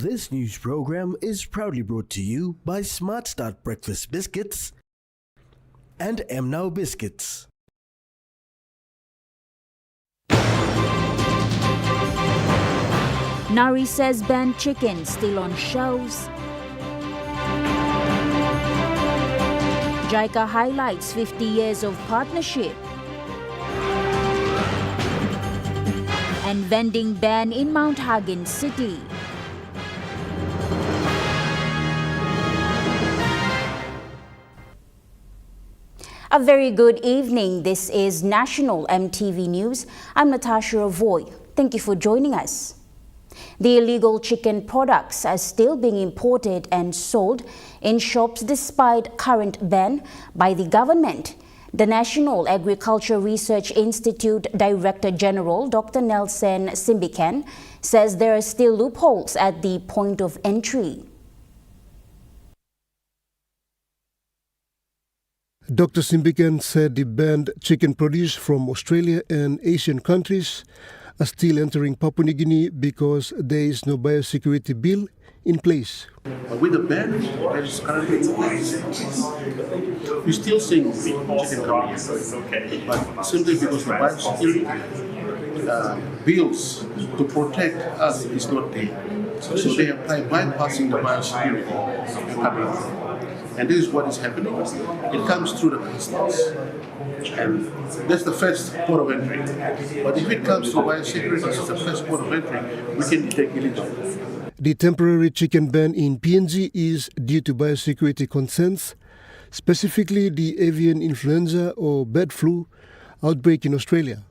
This news program is proudly brought to you by Smart Start Breakfast Biscuits and Now Biscuits. Nari says banned chicken still on shelves. JICA highlights 50 years of partnership. And vending ban in Mount Hagen City. A very good evening. This is National EMTV News. I'm Natasha Avoy. Thank you for joining us. The illegal chicken products are still being imported and sold in shops despite current ban by the government. The National Agriculture Research Institute Director General Dr. Nelson Simbiken says there are still loopholes at the point of entry. Dr. Simbiken said the banned chicken produce from Australia and Asian countries are still entering Papua New Guinea because there is no biosecurity bill in place. With the ban that is currently in place, we're still seeing chicken coming in, but simply because the biosecurity bills to protect us is not there. So they apply bypassing the biosecurity coming. And this is what is happening. It comes through the customs. And that's the first port of entry. But if it comes to biosecurity, this is the first port of entry, we can detect illegal. The temporary chicken ban in PNG is due to biosecurity concerns, specifically the avian influenza or bird flu outbreak in Australia.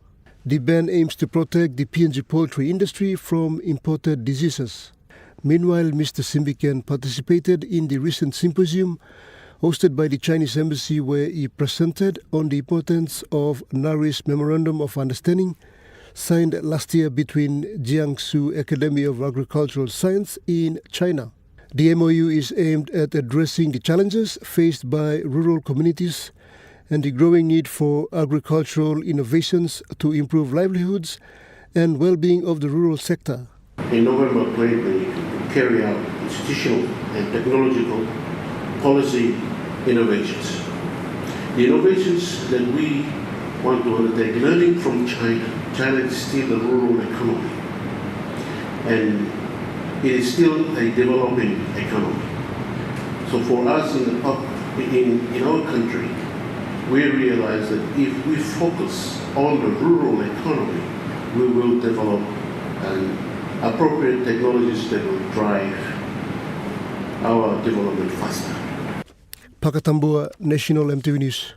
The ban aims to protect the PNG poultry industry from imported diseases. Meanwhile, Mr. Simbiken participated in the recent symposium hosted by the Chinese Embassy, where he presented on the importance of NARI's Memorandum of Understanding signed last year between Jiangsu Academy of Agricultural Science in China. The MOU is aimed at addressing the challenges faced by rural communities and the growing need for agricultural innovations to improve livelihoods and well-being of the rural sector. In November 2020, we carry out institutional and technological policy innovations. The innovations that we want to undertake, learning from China. China is still a rural economy, and it is still a developing economy. So for us in our country, we realize that if we focus on the rural economy, we will develop appropriate technologies that will drive our development faster. Pakatambua, National EMTV News.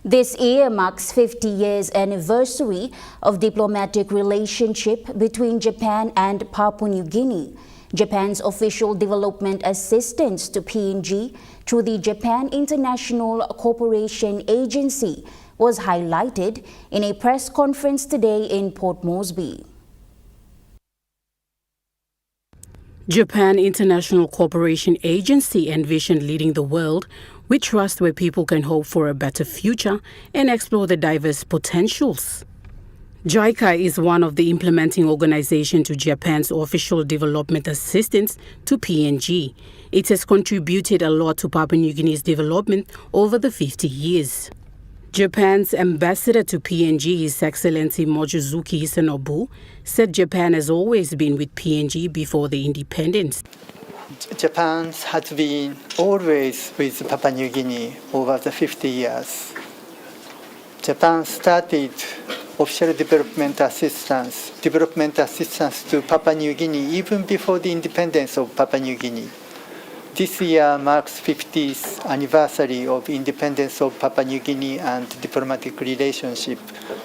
This year marks 50 years anniversary of diplomatic relationship between Japan and Papua New Guinea. Japan's official development assistance to PNG through the Japan International Cooperation Agency was highlighted in a press conference today in Port Moresby. Japan International Cooperation Agency envisioned leading the world with trust where people can hope for a better future and explore the diverse potentials. JICA is one of the implementing organizations to Japan's official development assistance to PNG. It has contributed a lot to Papua New Guinea's development over the 50 years. Japan's ambassador to PNG, His Excellency Mochizuki Hisanobu, said Japan has always been with PNG before the independence. Japan has been always with Papua New Guinea over the 50 years. Japan started official development assistance to Papua New Guinea even before the independence of Papua New Guinea. This year marks 50th anniversary of independence of Papua New Guinea and diplomatic relationship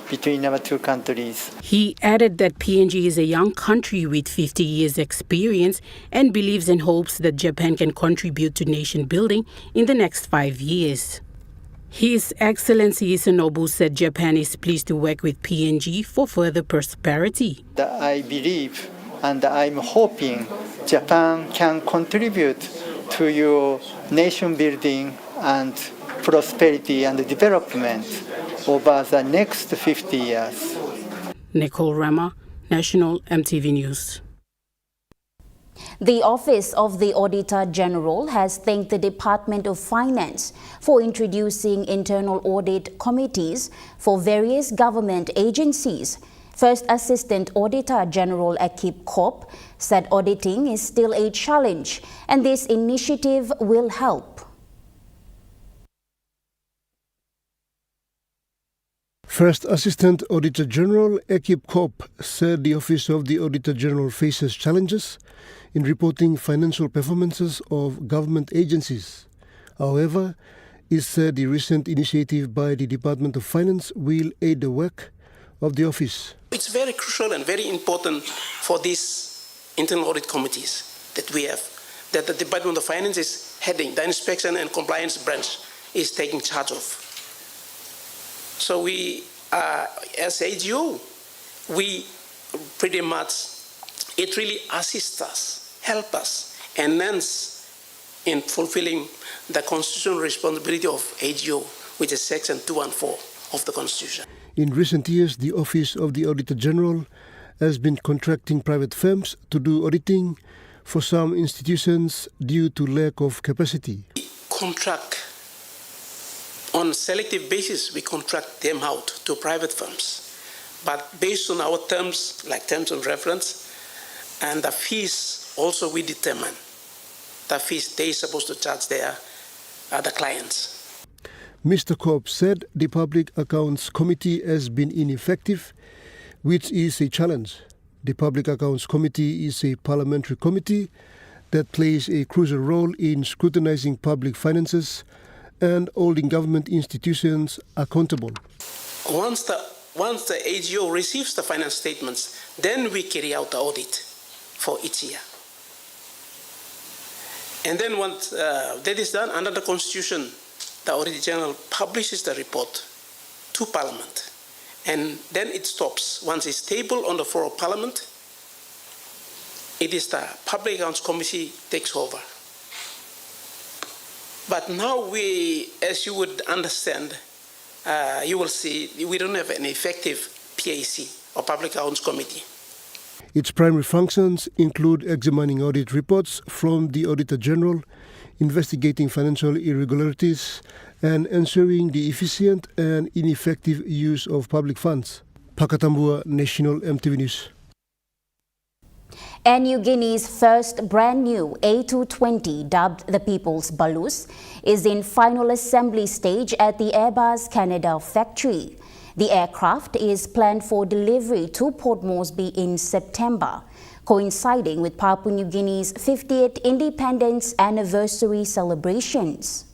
between our two countries. He added that PNG is a young country with 50 years experience and believes and hopes that Japan can contribute to nation building in the next 5 years. His Excellency Hisanobu said Japan is pleased to work with PNG for further prosperity. I believe and I'm hoping Japan can contribute to your nation building and prosperity and development over the next 50 years. Nicole Rama, National EMTV News. The Office of the Auditor General has thanked the Department of Finance for introducing internal audit committees for various government agencies. First Assistant Auditor General Ekip Kop said auditing is still a challenge and this initiative will help. First Assistant Auditor General Ekip Kop said the Office of the Auditor General faces challenges in reporting financial performances of government agencies. However, he said the recent initiative by the Department of Finance will aid the work of the office. It's very crucial and very important for these internal audit committees that we have, that the Department of Finance is heading, the inspection and compliance branch is taking charge of. So we, as AGO, we pretty much, it really assists us, help us, enhance in fulfilling the constitutional responsibility of AGO, which is Section 214 of the Constitution. In recent years, the Office of the Auditor General has been contracting private firms to do auditing for some institutions due to lack of capacity. We contract on a selective basis, we contract them out to private firms. But based on our terms, like terms of reference, and the fees also we determine, the fees they are supposed to charge their the clients. Mr. Kopp said the Public Accounts Committee has been ineffective, which is a challenge. The Public Accounts Committee is a parliamentary committee that plays a crucial role in scrutinizing public finances and holding government institutions accountable. Once the AGO receives the finance statements, then we carry out the audit for each year. And then once that is done, under the Constitution, the Auditor General publishes the report to Parliament. And then it stops. Once it's tabled on the floor of Parliament, it is the Public Accounts Committee takes over. But now we, as you would understand, you will see we don't have an effective PAC or Public Accounts Committee. Its primary functions include examining audit reports from the Auditor General, investigating financial irregularities, and ensuring the efficient and ineffective use of public funds. Pakatambua, National EMTV News. Air Niugini's first brand new A220, dubbed the People's Balloon, is in final assembly stage at the Airbus Canada factory. The aircraft is planned for delivery to Port Moresby in September, coinciding with Papua New Guinea's 50th independence anniversary celebrations.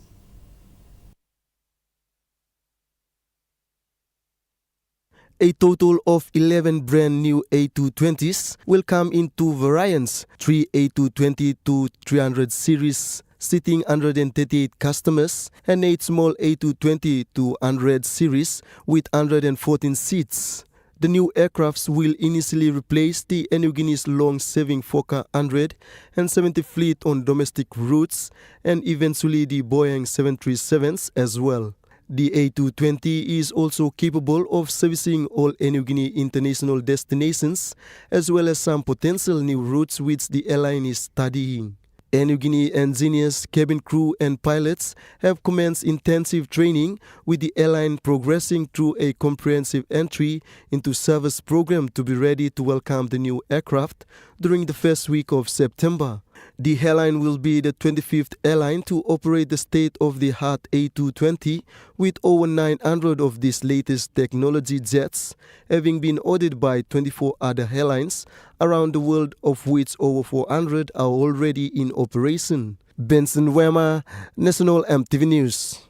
A total of 11 brand new A220s will come in two variants, 3 A220-300 series seating 138 customers and 8 small A220-100 series with 114 seats. The new aircrafts will initially replace the Air Niugini's long-serving Fokker 100 and 70 fleet on domestic routes and eventually the Boeing 737s as well. The A220 is also capable of servicing all Air Niugini international destinations as well as some potential new routes which the airline is studying. Air Niugini engineers, cabin crew and pilots have commenced intensive training with the airline progressing through a comprehensive entry into service program to be ready to welcome the new aircraft during the first week of September. The airline will be the 25th airline to operate the state-of-the-art A220 with over 900 of these latest technology jets, having been ordered by 24 other airlines around the world, of which over 400 are already in operation. Benson Wema, National EMTV News.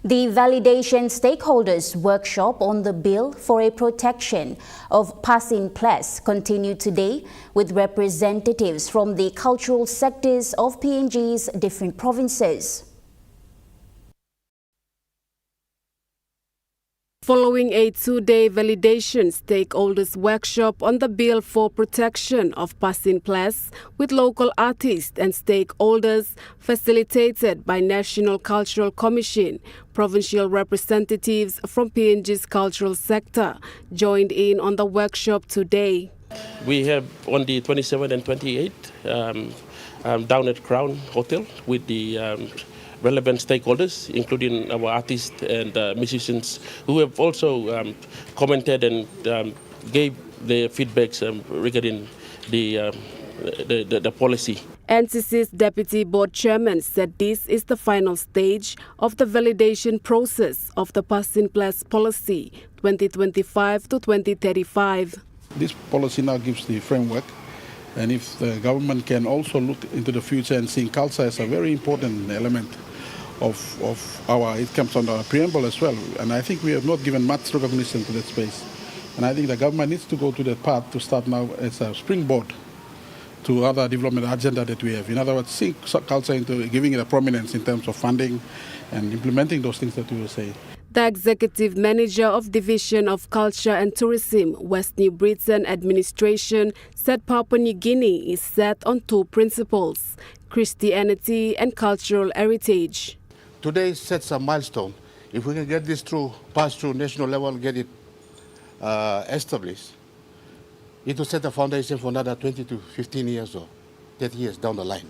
The Validation Stakeholders Workshop on the Bill for a Protection of Passing Place continued today with representatives from the cultural sectors of PNG's different provinces. Following a two-day validation stakeholders workshop on the Bill for Protection of Passing Place with local artists and stakeholders facilitated by National Cultural Commission, provincial representatives from PNG's cultural sector joined in on the workshop today. We have on the 27th and 28th down at Crown Hotel with the relevant stakeholders, including our artists and musicians who have also commented and gave their feedbacks regarding the policy. NCC's Deputy Board Chairman said this is the final stage of the validation process of the Passing Plus policy 2025 to 2035. This policy now gives the framework, and if the government can also look into the future and see culture as a very important element of our, it comes under our preamble as well, and I think we have not given much recognition to that space. And I think the government needs to go to that path to start now as a springboard to other development agenda that we have. In other words, see culture into giving it a prominence in terms of funding and implementing those things that we were saying. The Executive Manager of Division of Culture and Tourism, West New Britain Administration, said Papua New Guinea is set on two principles: Christianity and cultural heritage. Today sets a milestone. If we can get this through, pass through national level, get it established, it will set a foundation for another 20 to 15 years or 30 years down the line.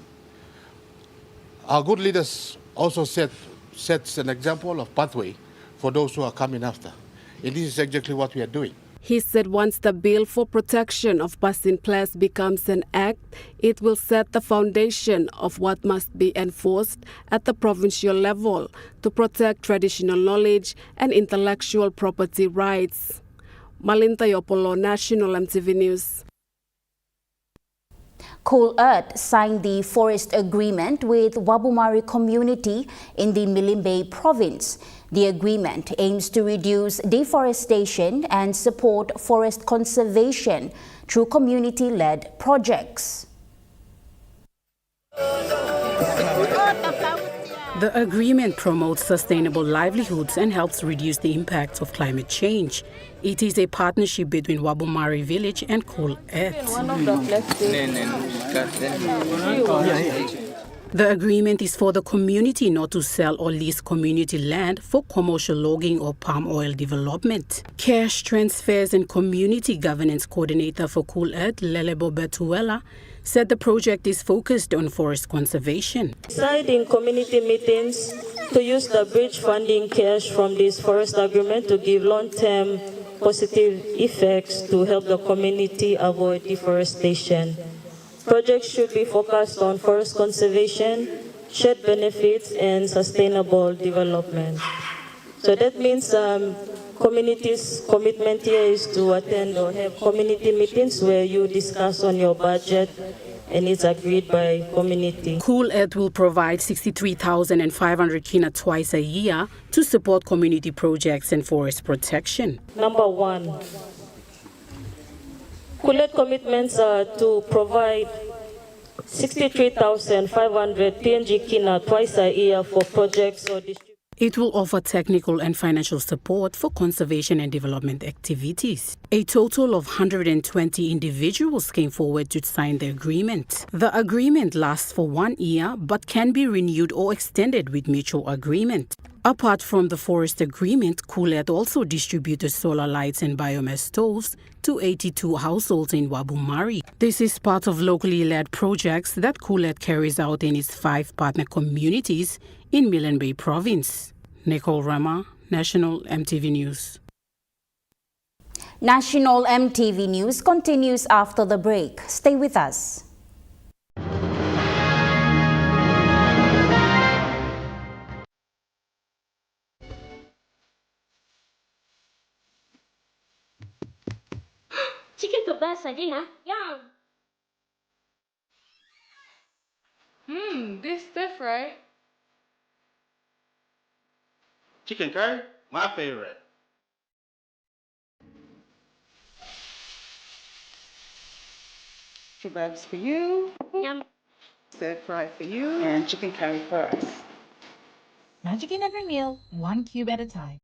Our good leaders also sets an example of pathway for those who are coming after. And this is exactly what we are doing. He said once the bill for protection of Passing Plus becomes an act, it will set the foundation of what must be enforced at the provincial level to protect traditional knowledge and intellectual property rights. Malinta Yopolo, National MTV News. Cool Earth signed the forest agreement with Wabumari community in the Milimbe province. The agreement aims to reduce deforestation and support forest conservation through community-led projects. The agreement promotes sustainable livelihoods and helps reduce the impacts of climate change. It is a partnership between Wabumari Village and Cool Earth. The agreement is for the community not to sell or lease community land for commercial logging or palm oil development. Cash transfers and community governance coordinator for Cool Earth, Lelebo Betuela, said the project is focused on forest conservation. Deciding community meetings to use the bridge funding cash from this forest agreement to give long-term positive effects to help the community avoid deforestation. Projects should be focused on forest conservation, shared benefits, and sustainable development. So that means community's commitment here is to attend or have community meetings where you discuss on your budget and it's agreed by community. Cool Earth will provide 63,500 kina twice a year to support community projects and forest protection. Number one, Cool Earth commitments are to provide 63,500 PNG kina twice a year for projects or distribution. It will offer technical and financial support for conservation and development activities. A total of 120 individuals came forward to sign the agreement. The agreement lasts for 1 year but can be renewed or extended with mutual agreement. Apart from the forest agreement, Cool Earth also distributed solar lights and biomass stoves to 82 households in Wabumari. This is part of locally led projects that Cool Earth carries out in its 5 partner communities in Milimbe province. Nicole Rama, National MTV News. National MTV News continues after the break. Stay with us. Chicken kebab saja ya? Yum! This stuff, right? Chicken curry, my favorite. Kebabs for you. Yum! Stir fry for you. And chicken curry for us. Magic in every meal, 1 cube at a time.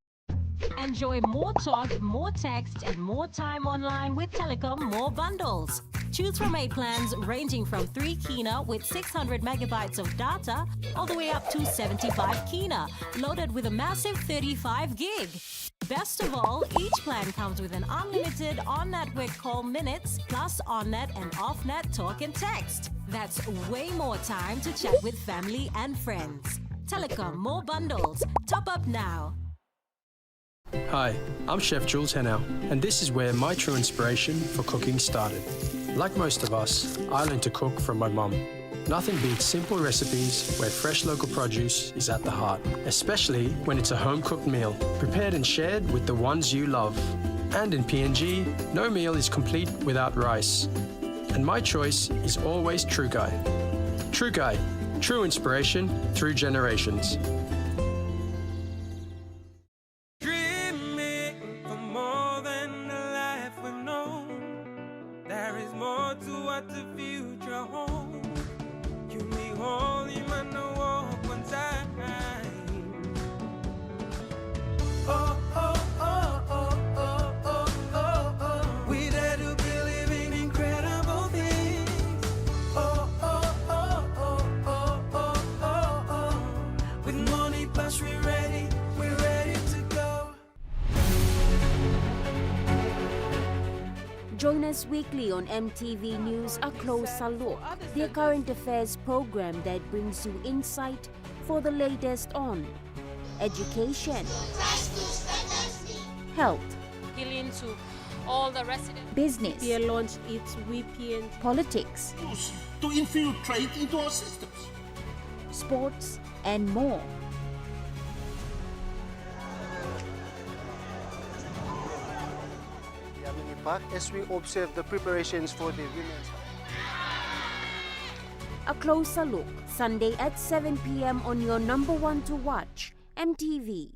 Enjoy more talk, more text, and more time online with Telecom More Bundles. Choose from 8 plans ranging from 3 kina with 600 megabytes of data all the way up to 75 kina, loaded with a massive 35 gig. Best of all, each plan comes with an unlimited on-network call minutes plus on-net and off-net talk and text. That's way more time to chat with family and friends. Telecom more bundles. Top up now. Hi, I'm Chef Jules Henao, and this is where my true inspiration for cooking started. Like most of us, I learned to cook from my mum. Nothing beats simple recipes where fresh local produce is at the heart, especially when it's a home-cooked meal, prepared and shared with the ones you love. And in PNG, no meal is complete without rice. And my choice is always True Guy. True Guy, true inspiration through generations. Join us weekly on MTV News, A Closer Look, the current affairs program that brings you insight for the latest on education, health, appealing to all the residents. Business, We launched its VPN politics, to infiltrate into our systems. sports, and more. As we observe the preparations for the women's. A Closer Look, Sunday at 7 p.m. on your number one to watch, MTV.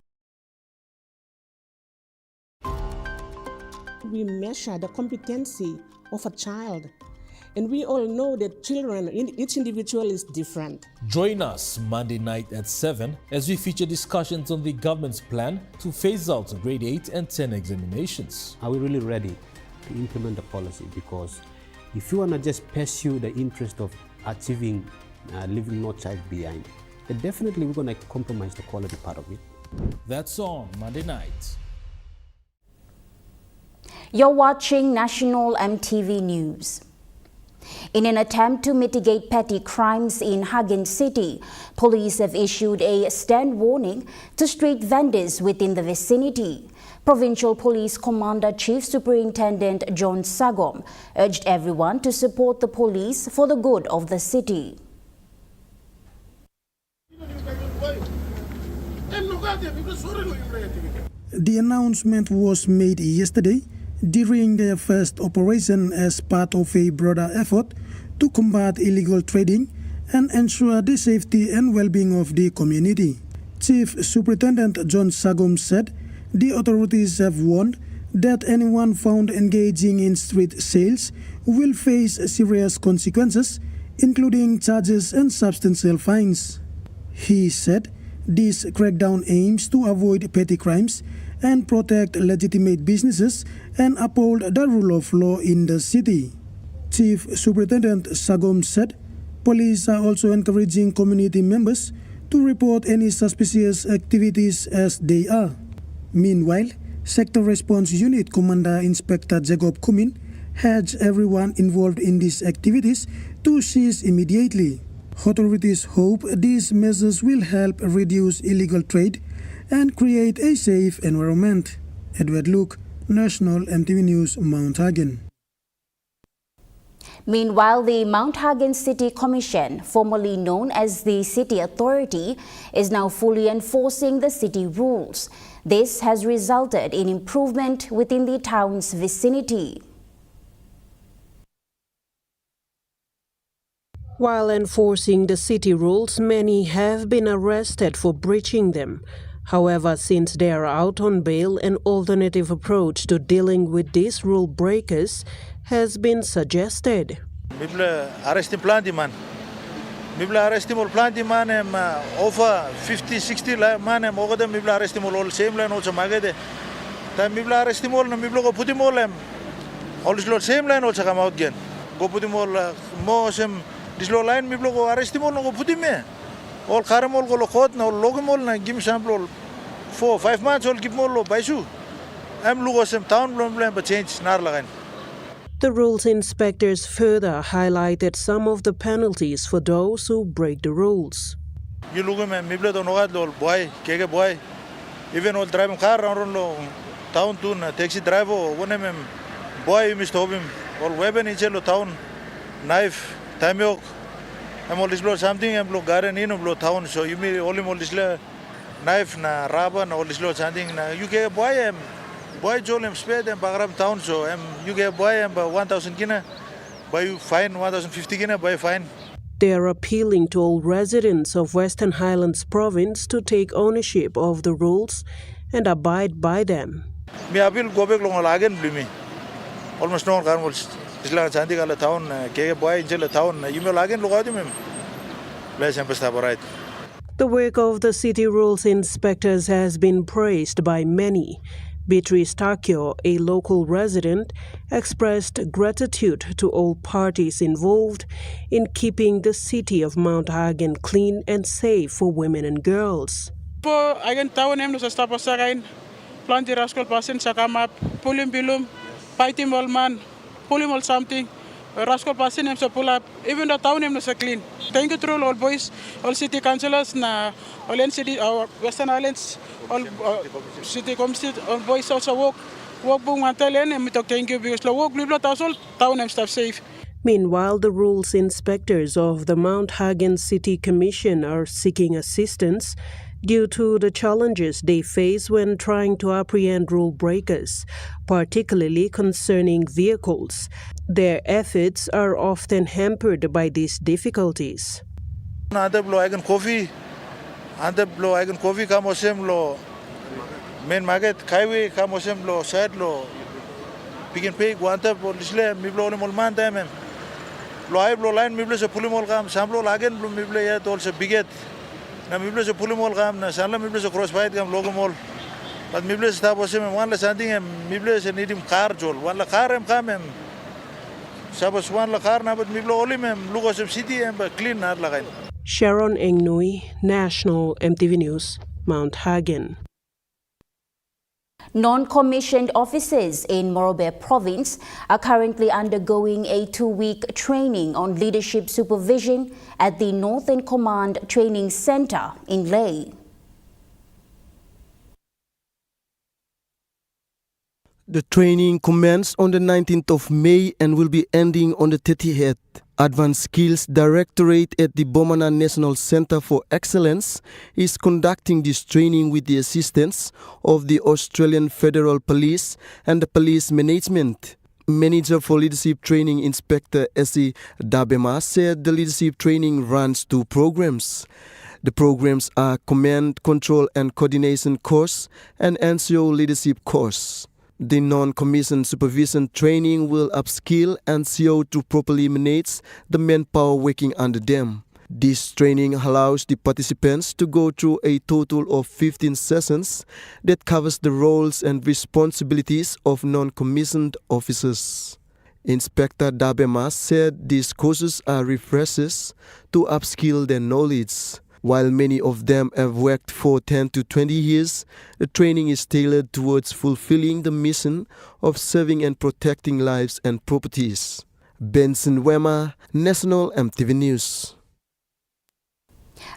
We measure the competency of a child, and we all know that children, each individual is different. Join us Monday night at 7 as we feature discussions on the government's plan to phase out grade 8 and 10 examinations. Are we really ready to implement the policy? Because if you want to just pursue the interest of achieving leaving no child behind, then definitely we're going to compromise the quality part of it. That's on Monday night. You're watching National MTV News. In an attempt to mitigate petty crimes in Hagen City, police have issued a stand warning to street vendors within the vicinity. Provincial Police Commander Chief Superintendent John Sagom urged everyone to support the police for the good of the city. The announcement was made yesterday during their first operation as part of a broader effort to combat illegal trading and ensure the safety and well-being of the community. Chief Superintendent John Sagom said the authorities have warned that anyone found engaging in street sales will face serious consequences, including charges and substantial fines. He said this crackdown aims to avoid petty crimes and protect legitimate businesses and uphold the rule of law in the city. Chief Superintendent Sagom said police are also encouraging community members to report any suspicious activities as they are. Meanwhile, Sector Response Unit Commander Inspector Jacob Kumin urged everyone involved in these activities to cease immediately. Authorities hope these measures will help reduce illegal trade and create a safe environment. Edward Luke, National MTV News, Mount Hagen. Meanwhile, the Mount Hagen City Commission, formerly known as the City Authority, is now fully enforcing the city rules. This has resulted in improvement within the town's vicinity. While enforcing the city rules, many have been arrested for breaching them. However, since they are out on bail, an alternative approach to dealing with these rule breakers has been suggested. Mibla arresting plenty man. Mibla arresting all plenty man over 50, 60 man over them. Mibla arresting all same line also magade. Then mibla arresting all na mibla go put him all the same line also come out again. Go put him all more same this line mibla go arresting all go put him me. All karam all go lokot na all logim all na give sample 4-5 months all give more lo baisu. lugosem town blom change nar lagan. The rules inspectors further highlighted some of the penalties for those who break the rules. You look at me, Miblet on Oadol, boy, Kega boy, even old driving car around town to taxi driver, one of them, boy, you must him, or weapon in Jello town, knife, time yoke. I'm all this blow something, I'm blow garden in blow town, so you may only all this knife, na rubber, all this blow something. You get boy, boy, Jolem sped and Bagram town, so you get boy, 1,000 kina, buy you fine, 1,050 kina, buy fine. They are appealing to all residents of Western Highlands Province to take ownership of the rules and abide by them. Me appeal go back long Hagen blimi. Almost no one was Islam Sandigala town, Kega boy, Jella town, you may Hagen look at him. Let's right. The work of the city rules inspectors has been praised by many. Beatrice Takio, a local resident, expressed gratitude to all parties involved in keeping the city of Mount Hagen clean and safe for women and girls. Po Hagen town em no sa stapa sa kain planti raskol pasin sa kamap pulim bilum paiti molman pulim all something raskol pasin em sa pull up even the town em no sa clean. Thank you to all boys, all city councillors na all city Western Islands, all city committee, all boys also work bung mantelen and we talk thank you because the work blibla tasol town em stuff safe. Meanwhile, the rules inspectors of the Mount Hagen City Commission are seeking assistance due to the challenges they face when trying to apprehend rule breakers, particularly concerning vehicles. Their efforts are often hampered by these difficulties. Ante blow Hagen coffee kamosem lo main market highway kamosem lo side lo pick and pay guanta polisle mi blow mol man time lo I blow line mi blow se pulimol kam samlo Hagen blow mi blow ya tol se biget na mi blow se pulimol kam na sanla mi blow se cross fight kam logo mol but mi blow se ta posem one la something mi blow se nidim car jol one la car em kam em sabas one la car na but mi blow olim em lugo se city em clean na lagain. Sharon Engnui, National EMTV News, Mount Hagen. Non-commissioned officers in Morobe Province are currently undergoing a 2-week training on leadership supervision at the Northern Command Training Center in Leh. The training commenced on the 19th of May and will be ending on the 30th. Advanced Skills Directorate at the Bomana National Center for Excellence is conducting this training with the assistance of the Australian Federal Police and the Police Management. Manager for Leadership Training Inspector S.E. Dabema said the leadership training runs 2 programs. The programs are Command, Control and Coordination course and NCO Leadership course. The non-commissioned supervision training will upskill NCO to properly manage the manpower working under them. This training allows the participants to go through a total of 15 sessions that covers the roles and responsibilities of non-commissioned officers. Inspector Dabema said these courses are refreshers to upskill their knowledge. While many of them have worked for 10 to 20 years, the training is tailored towards fulfilling the mission of serving and protecting lives and properties. Benson Wema, National EMTV News.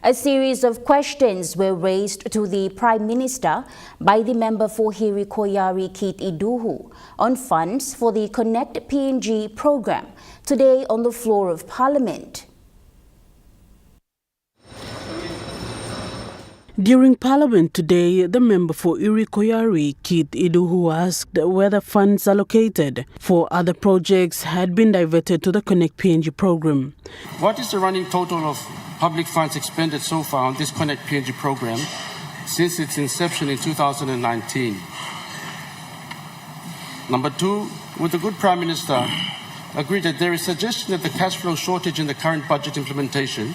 A series of questions were raised to the Prime Minister by the member for Hirikoyari Kit Iduhu on funds for the Connect-PNG program today on the floor of Parliament. During Parliament today, the member for Irikoyari, Kit Iduhu, asked whether funds allocated for other projects had been diverted to the Connect-PNG program. What is the running total of public funds expended so far on this Connect-PNG program since its inception in 2019? Number 2, would the good Prime Minister agree that there is suggestion that the cash flow shortage in the current budget implementation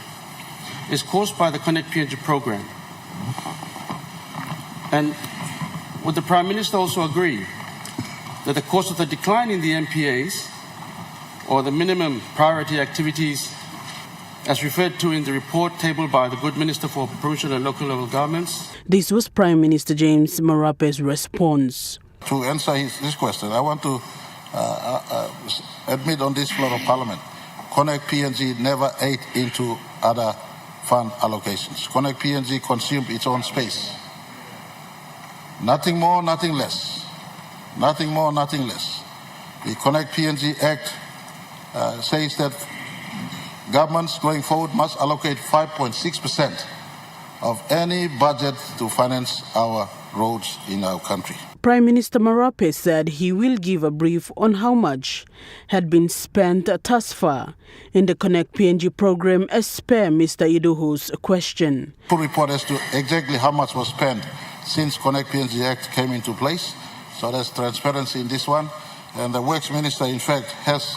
is caused by the Connect-PNG program? And would the Prime Minister also agree that the cause of the decline in the MPAs, or the minimum priority activities, as referred to in the report tabled by the good Minister for Provincial and Local Level Governments? This was Prime Minister James Marape's response. To answer his question, I want to admit on this floor of Parliament, Connect-PNG never ate into other fund allocations. Connect-PNG consumed its own space. Nothing more, nothing less. Nothing more, nothing less. The Connect-PNG Act says that governments going forward must allocate 5.6% of any budget to finance our roads in our country. Prime Minister Marape said he will give a brief on how much had been spent thus far in the Connect-PNG program as per Mr. Iduhu's question. Full report as to exactly how much was spent since Connect-PNG Act came into place. So there's transparency in this one. And the Works Minister, in fact, has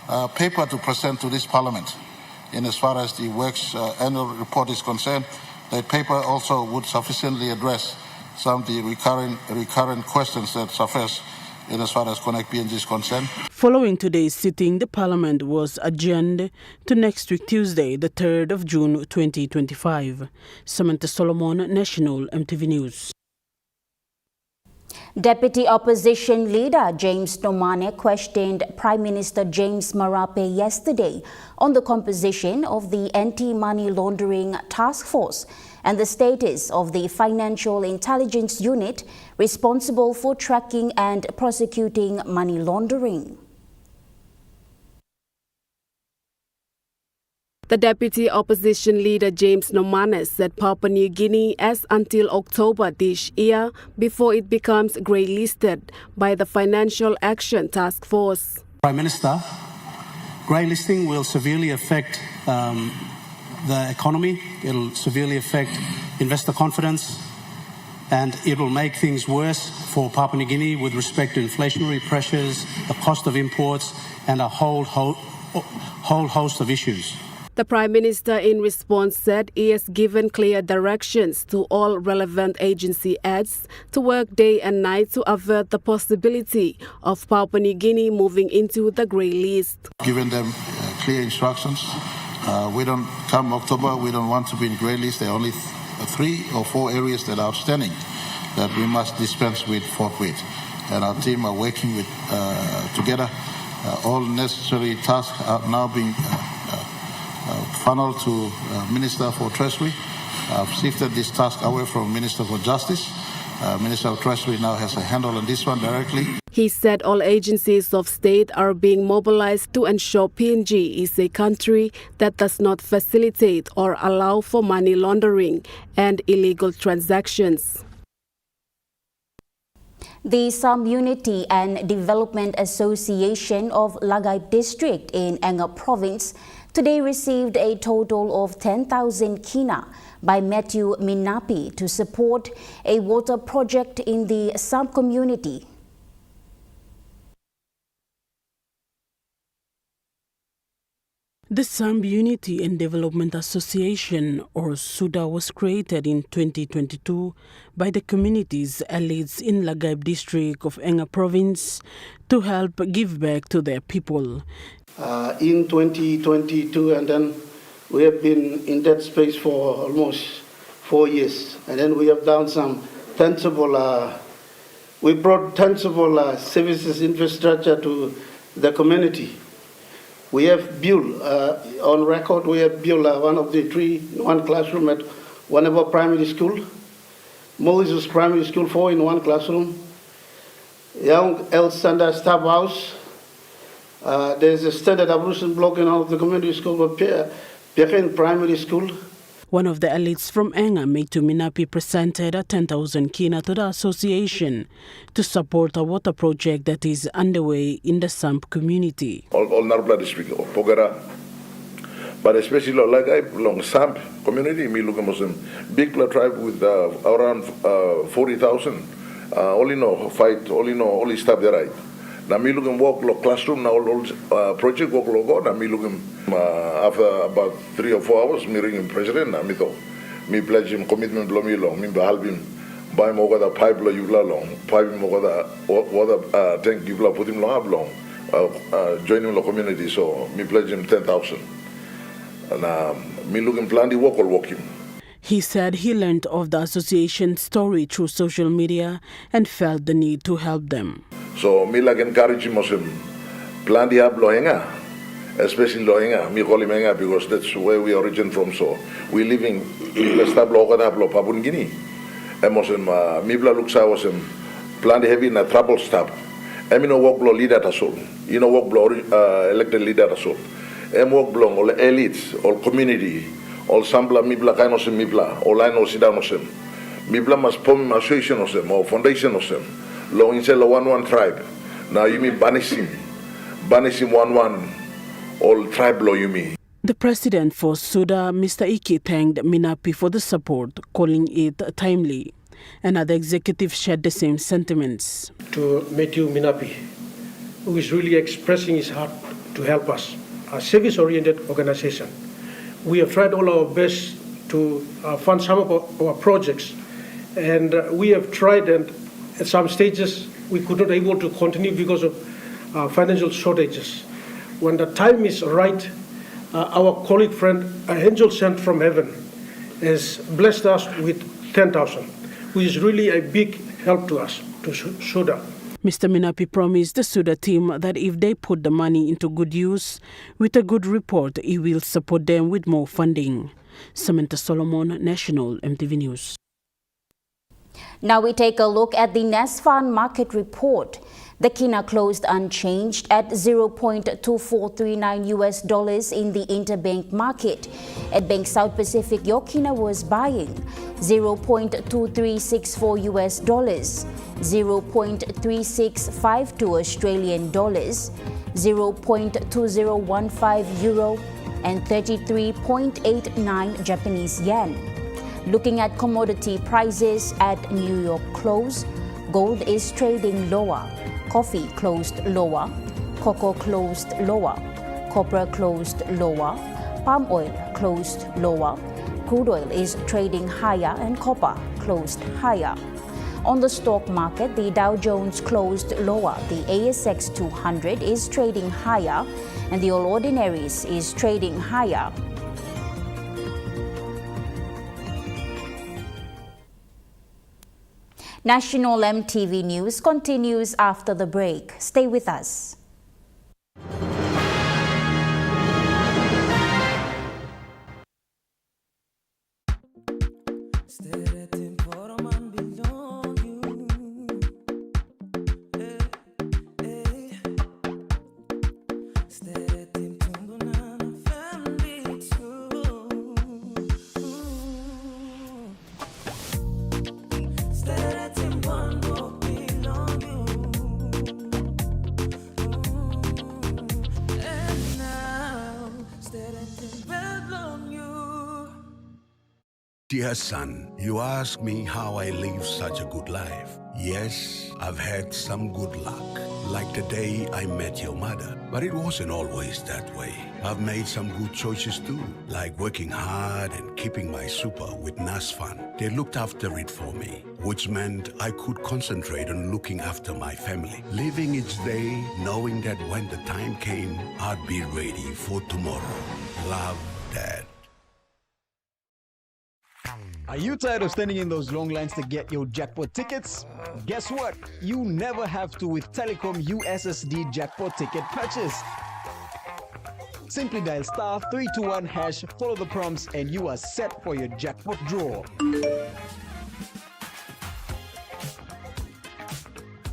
a paper to present to this Parliament in as far as the Works annual report is concerned. That paper also would sufficiently address some of the recurrent questions that surface in as far as Connect-PNG is concerned. Following today's sitting, the Parliament was adjourned to next week Tuesday, the 3rd of June 2025. Samantha Solomon, National EMTV News. Deputy Opposition Leader James Nomane questioned Prime Minister James Marape yesterday on the composition of the Anti-Money Laundering Task Force and the status of the Financial Intelligence Unit responsible for tracking and prosecuting money laundering. The Deputy Opposition Leader James Nomane said Papua New Guinea as until October this year before it becomes grey-listed by the Financial Action Task Force. Prime Minister, grey-listing will severely affect the economy, it will severely affect investor confidence, and it will make things worse for Papua New Guinea with respect to inflationary pressures, the cost of imports, and a whole host of issues. The Prime Minister in response said he has given clear directions to all relevant agency heads to work day and night to avert the possibility of Papua New Guinea moving into the grey list. Given them clear instructions, we don't come October, we don't want to be in grey list. There are only 3 or 4 areas that are outstanding that we must dispense with forthwith. And our team are working with together. All necessary tasks are now being funneled to Minister for Treasury. I've shifted this task away from Minister for Justice. Minister of Treasury now has a handle on this one directly. He said all agencies of state are being mobilized to ensure PNG is a country that does not facilitate or allow for money laundering and illegal transactions. The Sam Unity and Development Association of Lagaip District in Enga Province today received a total of 10,000 kina by Matthew Minapi to support a water project in the Sam community. The Sam Unity and Development Association, or SUDA, was created in 2022 by the community's elites in Lagaip district of Enga province to help give back to their people. In 2022, and then we have been in that space for almost 4 years, and then we have done some tangible, we brought tangible services infrastructure to the community. We have built, on record, we have built one of the 3 in 1 classroom at one of our primary school. Moses Primary School, 4 in 1 classroom. Young L Standard Staff House. There's a standard ablution block in all of the community school, but Hagen Primary School. One of the elites from Enga, Meitu Minapi, presented a 10,000 kina to the association to support a water project that is underway in the Samp community. All Narbla district, or Pogara, but especially like along Samp community, me look at big tribe with around 40,000. Only staff there right. Now me looking walk classroom now project walk logo. Now me looking after about 3 or 4 hours me ringing president. Now me pledge him commitment below me long. Me help him buy more the pipe below you long. Pipe more the water tank you put him long. Join him the community. So me pledge him 10,000. And me looking plan the walk or walk him. He said he learned of the association's story through social media and felt the need to help them. So me like encourage him plan the lohenga, especially lohenga, me call him henga because that's where we origin from. So we living in the stablo Papua New Guinea. And mibla luksa was plan the heavy na trouble stop. I mean work blow leader at all. You know work blow elected leader at all. Work blow all elites, all community. All sambla mibla kainosem mibla, all I know sidanosem. Mibla must form association osem or foundation osem. Lo insel 1 tribe. Now you mean banishing 1 all tribe lo you mean. The president for Suda, Mr. Iki, thanked Minapi for the support, calling it timely. And other executives shared the same sentiments. To Matthew Minapi, who is really expressing his heart to help us, a service-oriented organization. We have tried all our best to fund some of our projects, and we have tried, and at some stages we could not able to continue because of financial shortages. When the time is right, our colleague friend, an angel sent from heaven, has blessed us with 10,000, which is really a big help to us, to Suda. Mr. Minapi promised the Suda team that if they put the money into good use with a good report, he will support them with more funding. Samantha Solomon, National EMTV News. Now we take a look at the NASFAN market report. The kina closed unchanged at $0.2439 in the interbank market. At Bank South Pacific, your kina was buying $0.2364, $0.3652 Australian dollars, $0.2015 euro, and 33.89 Japanese yen. Looking at commodity prices at New York close, gold is trading lower. Coffee closed lower, cocoa closed lower, copper closed lower, palm oil closed lower, crude oil is trading higher, and copper closed higher. On the stock market, the Dow Jones closed lower, the ASX 200 is trading higher, and the All Ordinaries is trading higher. National EMTV News continues after the break. Stay with us. Dear son, you ask me how I live such a good life. Yes, I've had some good luck, like the day I met your mother. But it wasn't always that way. I've made some good choices too, like working hard and keeping my super with NASFAN. They looked after it for me, which meant I could concentrate on looking after my family. Living each day, knowing that when the time came, I'd be ready for tomorrow. Love, Dad. Are you tired of standing in those long lines to get your jackpot tickets? Guess what? You never have to with Telecom USSD jackpot ticket purchase. Simply dial *321#, follow the prompts, and you are set for your jackpot draw.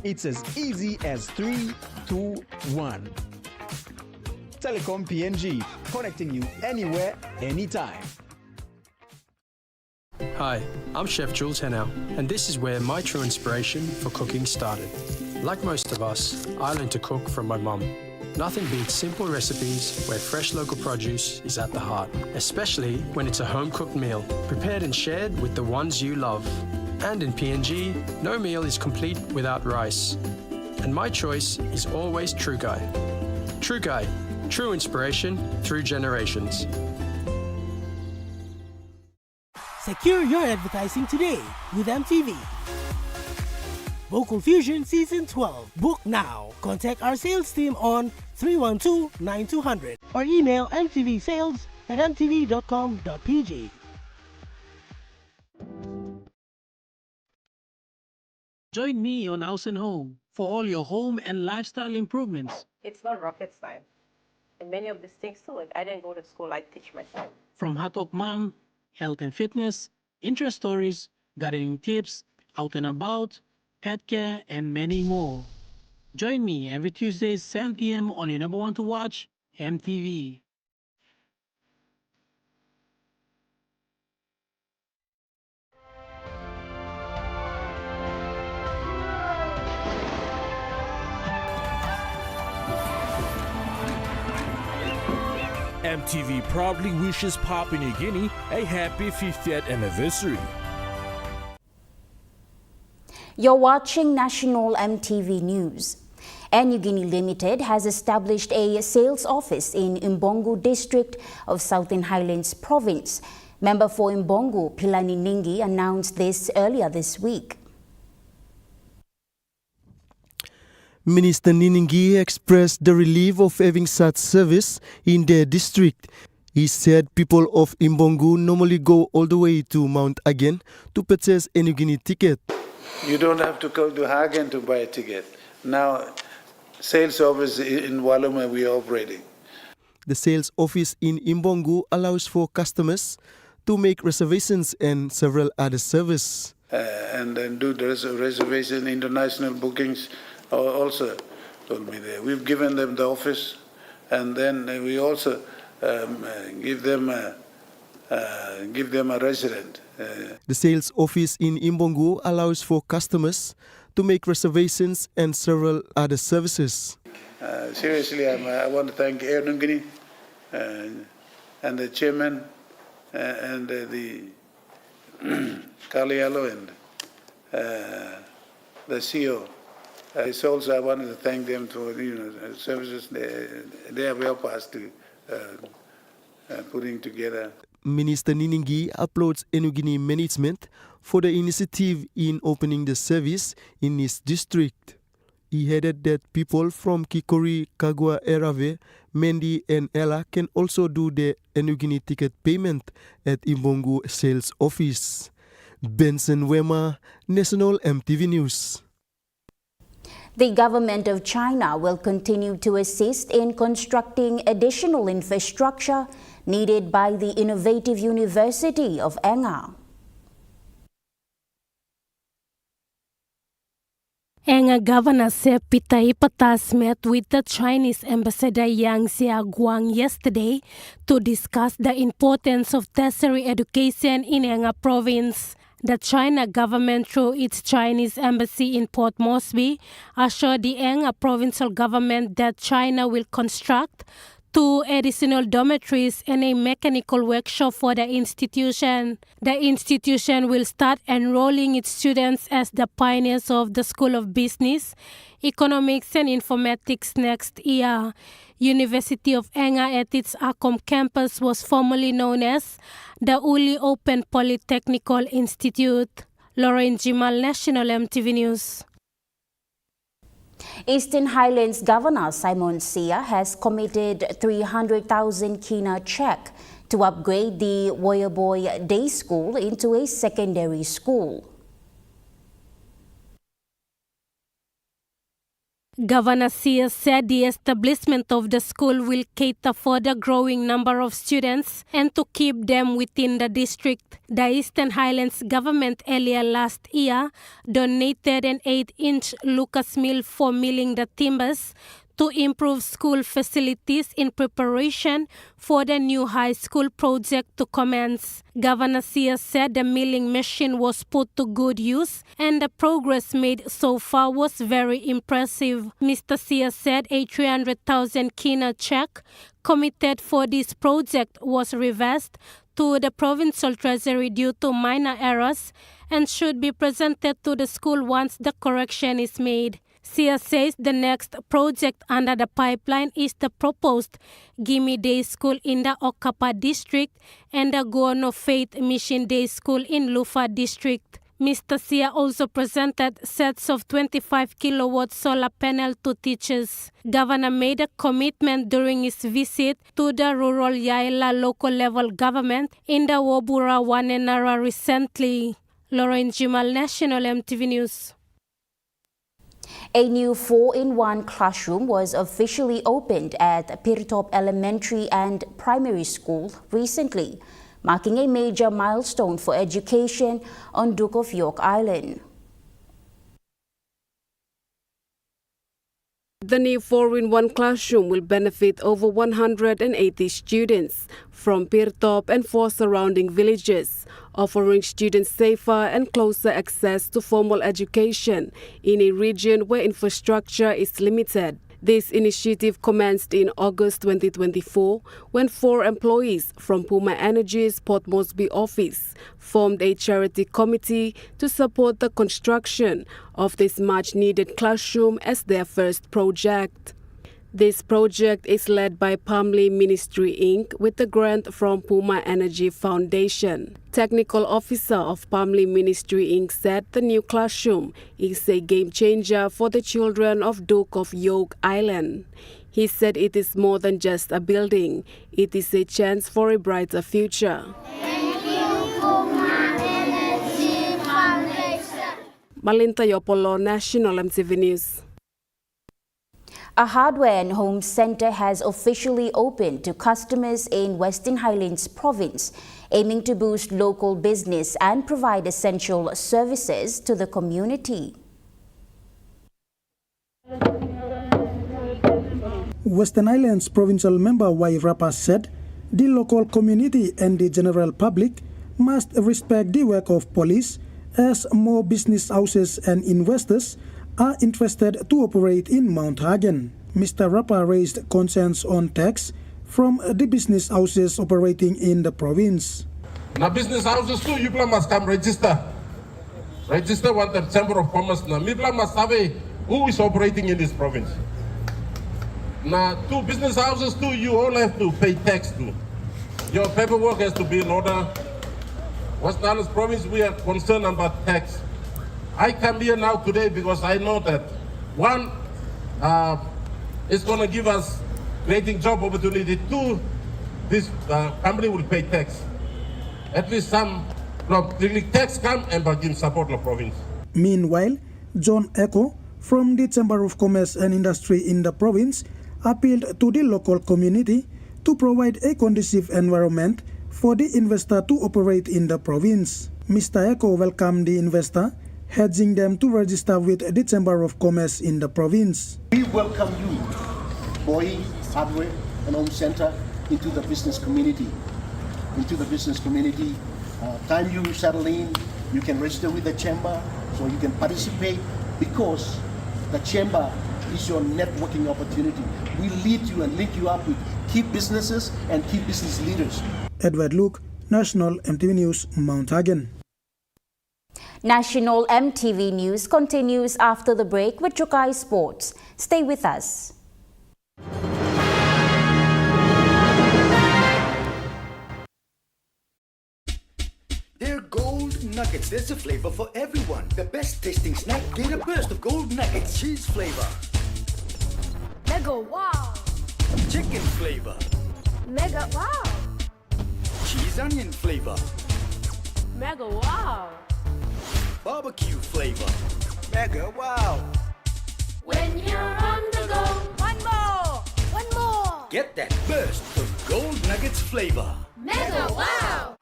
It's as easy as 3, 2, 1. Telecom-PNG, connecting you anywhere, anytime. Hi, I'm Chef Jules Henao, and this is where my true inspiration for cooking started. Like most of us, I learned to cook from my mum. Nothing beats simple recipes where fresh local produce is at the heart, especially when it's a home-cooked meal, prepared and shared with the ones you love. And in PNG, no meal is complete without rice. And my choice is always True Guy. True Guy, true inspiration through generations. Secure your advertising today with EMTV. Vocal Fusion Season 12. Book now. Contact our sales team on 312-9200 or email mtvsales@mtv.com.pg. Join me on House and Home for all your home and lifestyle improvements. It's not rocket science. And many of these things too, I didn't go to school, I teach myself. From Hatok Mom, health and fitness, interest stories, gardening tips, out and about, pet care, and many more. Join me every Tuesday, 7 p.m. on your number one to watch, EMTV. EMTV proudly wishes Papua New Guinea a happy 50th anniversary. You're watching National EMTV News. Air Niugini Limited has established a sales office in Imbongu district of Southern Highlands province. Member for Imbongu, Pilani Ningi, announced this earlier this week. Minister Niningi expressed the relief of having such service in their district. He said people of Imbongu normally go all the way to Mount Hagen to purchase a New Guinea ticket. You don't have to go to Hagen to buy a ticket. Now, sales office in Waluma we are operating. The sales office in Imbongu allows for customers to make reservations and several other services. And then do the reservation, international bookings also will be there. We've given them the office, and then we also give them a resident. The sales office in Imbongu allows for customers to make reservations and several other services. Seriously, I want to thank Air Niugini and the chairman and the Kalialo and the CEO. Also, I wanted to thank them for services they have helped us to putting together. Minister Niningi applauds Air Niugini management for the initiative in opening the service in his district. He added that people from Kikori, Kagwa, Erave, Mendi and Ella can also do their Air Niugini ticket payment at Imbongu sales office. Benson Wema, National EMTV News. The government of China will continue to assist in constructing additional infrastructure needed by the innovative University of Enga. Enga Governor Sep Pitaipatas met with the Chinese Ambassador Yang Xiaoguang yesterday to discuss the importance of tertiary education in Enga province. The China government, through its Chinese embassy in Port Moresby, assured the Enga provincial government that China will construct 2 additional dormitories and a mechanical workshop for the institution. The institution will start enrolling its students as the pioneers of the School of Business, Economics and Informatics next year. University of Enga at its Akom campus was formerly known as the Uli Open Polytechnical Institute. Lauren Jimal, National EMTV News. Eastern Highlands Governor Simon Sia has committed 300,000 kina check to upgrade the Woyaboy Day School into a secondary school. Governor Sia said the establishment of the school will cater for the growing number of students and to keep them within the district. The Eastern Highlands government earlier last year donated an 8-inch Lucas mill for milling the timbers to improve school facilities in preparation for the new high school project to commence. Governor Sia said the milling machine was put to good use and the progress made so far was very impressive. Mr. Sia said a 300,000 kina check committed for this project was reversed to the provincial treasury due to minor errors and should be presented to the school once the correction is made. Sia says the next project under the pipeline is the proposed Gimme Day School in the Okapa district and the Guono Faith Mission Day School in Lufa district. Mr. Sia also presented sets of 25 kilowatt solar panel to teachers. Governor made a commitment during his visit to the rural Yaila local level government in the Wobura Wanenara recently. Lauren Jimal, National EMTV News. A new 4-in-1 classroom was officially opened at Pirtop Elementary and Primary School recently, marking a major milestone for education on Duke of York Island. The new 4-in-1 classroom will benefit over 180 students from Pirtop and 4 surrounding villages, offering students safer and closer access to formal education in a region where infrastructure is limited. This initiative commenced in August 2024 when 4 employees from Puma Energy's Port Moresby office formed a charity committee to support the construction of this much-needed classroom as their first project. This project is led by Parliamentary Inc. with a grant from Puma Energy Foundation. Technical officer of Parliamentary Inc. said the new classroom is a game changer for the children of Duke of York Island. He said it is more than just a building, it is a chance for a brighter future. Thank you, Puma Energy Foundation. Malinta Yopolo, National EMTV News. A hardware and home center has officially opened to customers in Western Highlands Province, aiming to boost local business and provide essential services to the community. Western Highlands Provincial Member Y. Rapa said the local community and the general public must respect the work of police as more business houses and investors are interested to operate in Mount Hagen. Mr. Rapa raised concerns on tax from the business houses operating in the province. Now business houses too, you must come register. Register with the Chamber of Commerce. Now you must have who is operating in this province. Now two business houses too, you all have to pay tax too. Your paperwork has to be in order. Western Highlands Province, we are concerned about tax. I come here now today because I know that one, it's going to give us creating job opportunity. Two, this company will pay tax. At least some tax come and begin support the province. Meanwhile, John Echo from the Chamber of Commerce and Industry in the province appealed to the local community to provide a conducive environment for the investor to operate in the province. Mr. Echo welcomed the investor, urging them to register with the Chamber of Commerce in the province. We welcome you, Boy Hardware and Home Center, into the business community. Time you settle in, you can register with the Chamber, so you can participate, because the Chamber is your networking opportunity. We lead you and link you up with key businesses and key business leaders. Edward Luke, National EMTV News, Mount Hagen. National EMTV News continues after the break with Chukai Sports. Stay with us. They're gold nuggets. There's a flavor for everyone. The best tasting snack. Get a burst of gold nuggets. Cheese flavor. Mega wow. Chicken flavor. Mega wow. Cheese onion flavor. Mega wow. Barbecue flavor. Mega wow. When you're on the go, one more. Get that burst of gold nuggets flavor. Mega wow.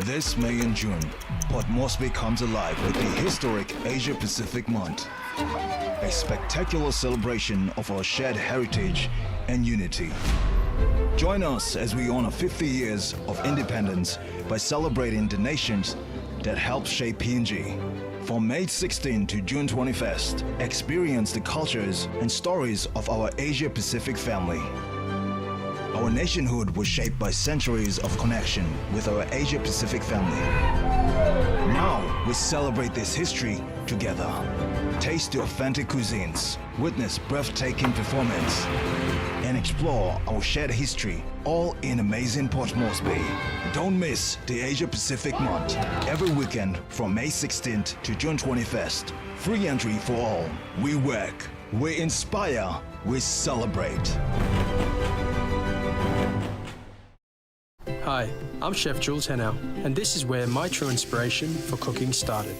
This May and June, Port Moresby comes alive with the historic Asia Pacific Month, a spectacular celebration of our shared heritage and unity. Join us as we honor 50 years of independence by celebrating the nations that helped shape PNG. From May 16 to June 21st, experience the cultures and stories of our Asia Pacific family. Our nationhood was shaped by centuries of connection with our Asia Pacific family. Now we celebrate this history together. Taste the authentic cuisines, witness breathtaking performance, and explore our shared history, all in amazing Port Moresby. Don't miss the Asia Pacific Month, every weekend from May 16th to June 21st. Free entry for all. We work, we inspire, we celebrate. Hi, I'm Chef Jules Henao, and this is where my true inspiration for cooking started.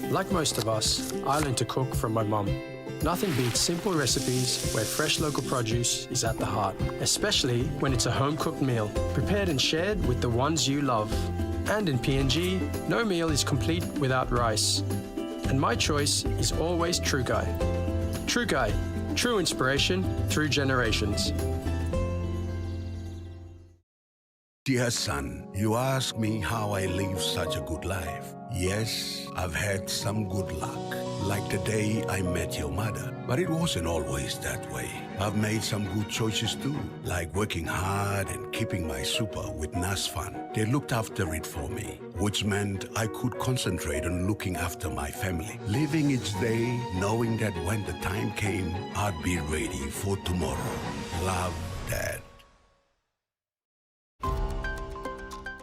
Like most of us, I learned to cook from my mum. Nothing beats simple recipes where fresh local produce is at the heart, especially when it's a home-cooked meal, prepared and shared with the ones you love. And in PNG, no meal is complete without rice. And my choice is always Trukai. Trukai, true inspiration through generations. Dear son, you ask me how I live such a good life. Yes, I've had some good luck, like the day I met your mother. But it wasn't always that way. I've made some good choices too, like working hard and keeping my super with NASFAN. They looked after it for me, which meant I could concentrate on looking after my family, living each day knowing that when the time came, I'd be ready for tomorrow. Love, Dad.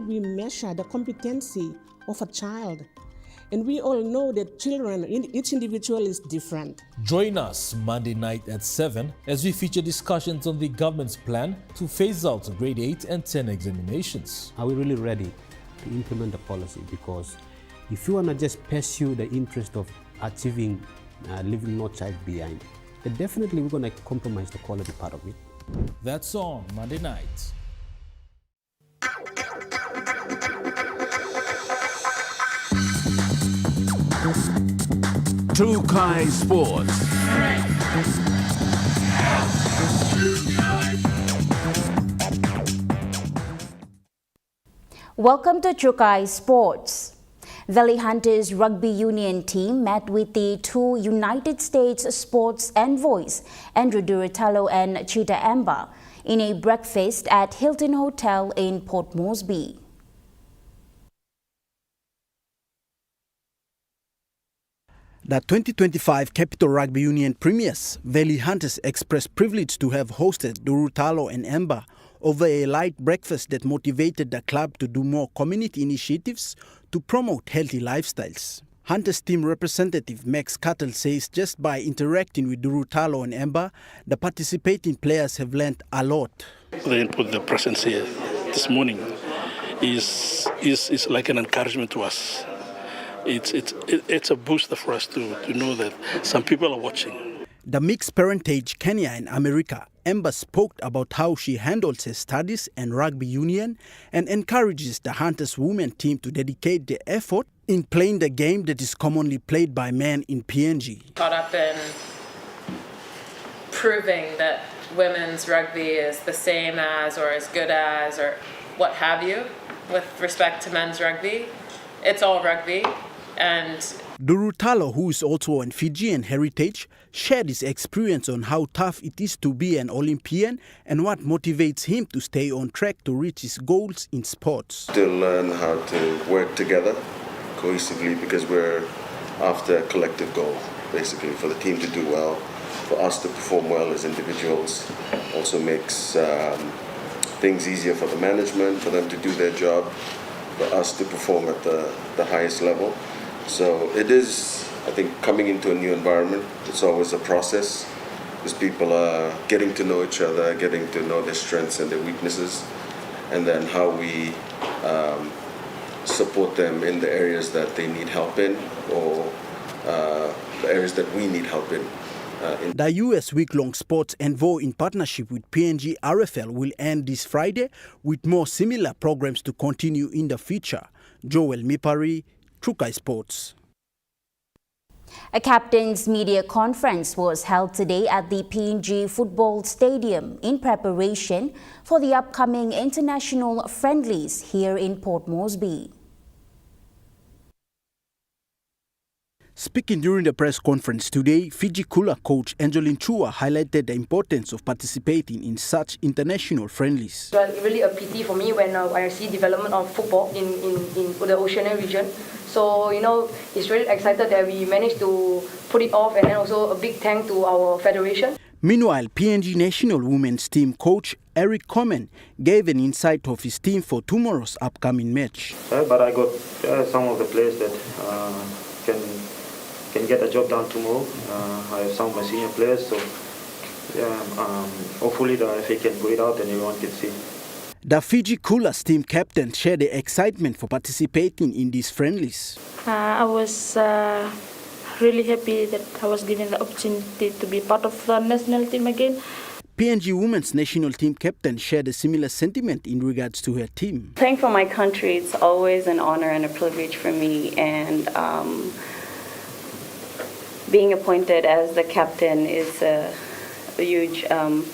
We measure the competency of a child, and we all know that children, each individual is different. Join us Monday night at 7 as we feature discussions on the government's plan to phase out grade 8 and 10 examinations. Are we really ready to implement the policy? Because if you want to just pursue the interest of achieving leaving no child behind, then definitely we're going to compromise the quality part of it. That's on Monday night. Trukai Sports. Welcome to Trukai Sports. Valley Hunters Rugby Union team met with the two United States sports envoys, Andrew Durutalo and Chita Amba, in a breakfast at Hilton Hotel in Port Moresby. The 2025 Capital Rugby Union premiers, Valley Hunters expressed privilege to have hosted Durutalo and Amba over a light breakfast that motivated the club to do more community initiatives to promote healthy lifestyles. Hunters team representative Max Cuttle says just by interacting with Durutalo and Amba, the participating players have learned a lot. The input, the presence here this morning is like an encouragement to us. It's a booster for us to know that some people are watching. The mixed parentage Kenya and America, Amba spoke about how she handles her studies and rugby union and encourages the Hunters women team to dedicate their effort in playing the game that is commonly played by men in PNG. Caught up in proving that women's rugby is the same as or as good as or what have you with respect to men's rugby. It's all rugby. And Durutalo, who is also an Fijian heritage, shared his experience on how tough it is to be an Olympian and what motivates him to stay on track to reach his goals in sports. To learn how to work together cohesively because we're after a collective goal, basically, for the team to do well, for us to perform well as individuals. Also makes things easier for the management, for them to do their job, for us to perform at the highest level. So it is, I think, coming into a new environment. It's always a process because people are getting to know each other, getting to know their strengths and their weaknesses, and then how we support them in the areas that they need help in or the areas that we need help in. The U.S. week-long sports envoy in partnership with PNG RFL will end this Friday with more similar programs to continue in the future. Joel Mipari, Trukai Sports. A captain's media conference was held today at the PNG Football Stadium in preparation for the upcoming international friendlies here in Port Moresby. Speaking during the press conference today, Fiji Kula coach Angeline Chua highlighted the importance of participating in such international friendlies. It was really a pity for me when I see development of football in the Oceania region. So, it's really excited that we managed to put it off, and then also a big thank to our federation. Meanwhile, PNG national women's team coach Eric Komen gave an insight of his team for tomorrow's upcoming match. But I got some of the players that can get the job done tomorrow. I have some of my senior players, so hopefully the FA can put it out and everyone can see. The Fiji Coolers team captain shared the excitement for participating in these friendlies. I was really happy that I was given the opportunity to be part of the national team again. PNG Women's national team captain shared a similar sentiment in regards to her team. Playing for my country, it's always an honor and a privilege for me, and being appointed as the captain is a huge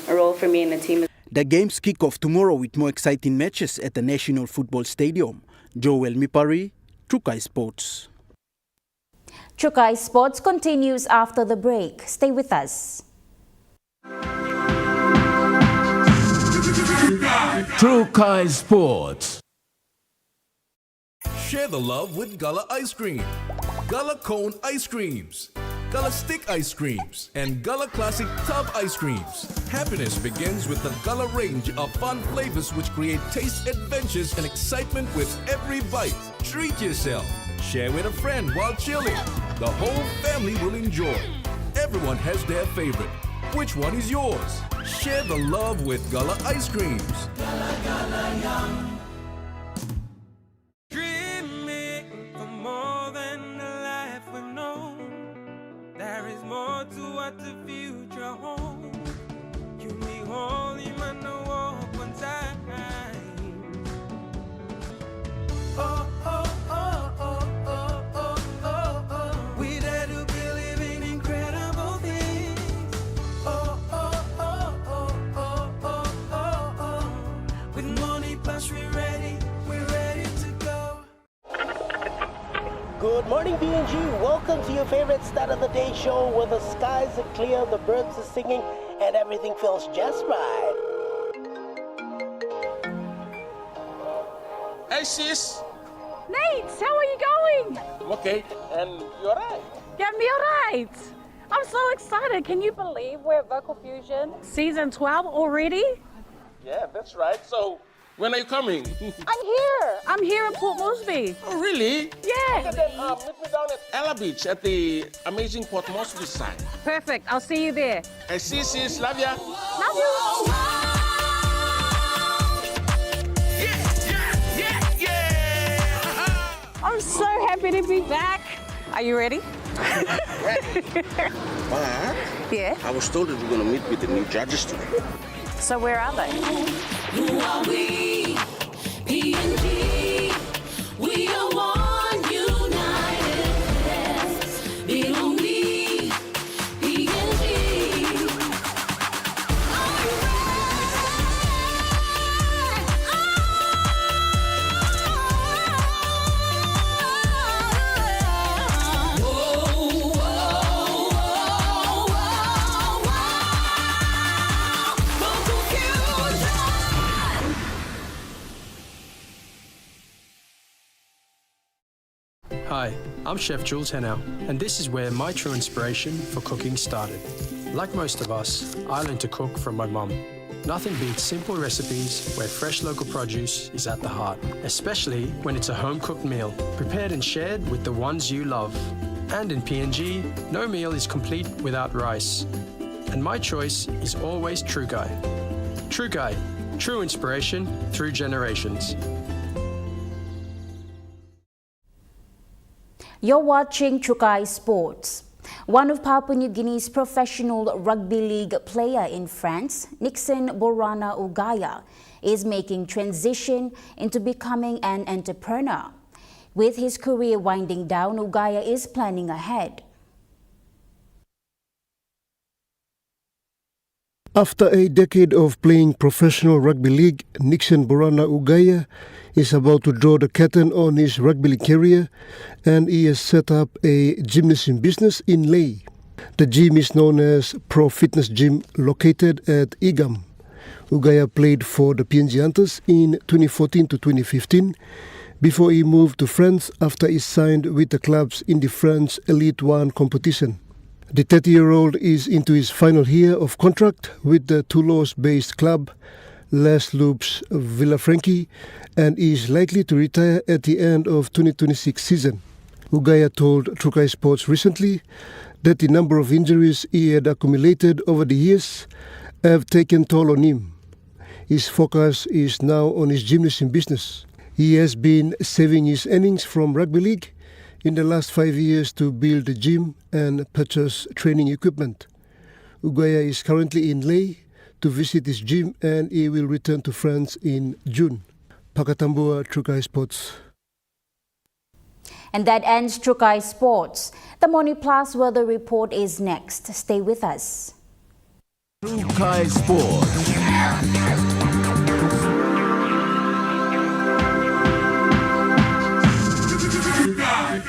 role for me in the team. The games kick off tomorrow with more exciting matches at the National Football Stadium. Joel Mipari, Trukai Sports. Trukai Sports continues after the break. Stay with us. Trukai Sports. Share the love with Gala Ice Cream, Gala Cone Ice Creams, Gala Stick Ice Creams, and Gala Classic Tub Ice Creams. Happiness begins with the Gala range of fun flavors which create taste adventures and excitement with every bite. Treat yourself. Share with a friend while chilling. The whole family will enjoy. Everyone has their favorite. Which one is yours? Share the love with Gala Ice Creams. Gala Gala Yum. Dreaming for more than the life we've known. There is more to what the future holds. You be holy man, no walk one time. Oh, oh, oh, oh, oh, oh, oh, oh. We dare to believe in incredible things. Oh, oh, oh, oh, oh, oh, oh, oh. With money plus we're ready to go. Good morning, PNG. Welcome to your favorite start of the day show where the skies are clear, the birds are singing, and everything feels just right. Hey, sis. Nate, how are you going? I'm okay. And you alright? Yeah, me alright. I'm so excited. Can you believe we're at Vocal Fusion season 12 already? Yeah, that's right. So, when are you coming? I'm here in Port Moresby. Oh, really? Yeah. Okay, then meet me down at Ella Beach at the amazing Port Moresby side. Perfect. I'll see you there. Hey, sis. Love ya. Love you. I'm so happy to be back. Are you ready? Ready. But yeah. I was told that we're going to meet with the new judges today. So where are they? Who are we? PNG. We are one united. Yes. Belong we. PNG. Are you Hi, I'm Chef Jules Henao, and this is where my true inspiration for cooking started. Like most of us, I learned to cook from my mum. Nothing beats simple recipes where fresh local produce is at the heart, especially when it's a home-cooked meal, prepared and shared with the ones you love. And in PNG, no meal is complete without rice. And my choice is always Trukai. Trukai, true inspiration through generations. You're watching Trukai Sports. One of Papua New Guinea's professional rugby league player in France, Nixon Borana Ugaya, is making transition into becoming an entrepreneur. With his career winding down, Ugaya is planning ahead. After a decade of playing professional rugby league, Nixon Borana Ugaya is about to draw the curtain on his rugby league career, and he has set up a gymnasium business in Lae. The gym is known as Pro Fitness Gym, located at Igam. Ugaya played for the PNG Hunters in 2014 to 2015 before he moved to France after he signed with the clubs in the French Elite 1 competition. The 30-year-old is into his final year of contract with the Toulouse-based club Les Loups Villafranchi, and is likely to retire at the end of 2026 season. Ugaya told Trukai Sports recently that the number of injuries he had accumulated over the years have taken toll on him. His focus is now on his gymnasium business. He has been saving his earnings from rugby league in the last 5 years to build a gym and purchase training equipment. Ugaya is currently in Leh to visit his gym and he will return to France in June. Pakatambua, Trukai Sports. And that ends Trukai Sports. The Morning Plus weather report is next. Stay with us. Trukai Sports.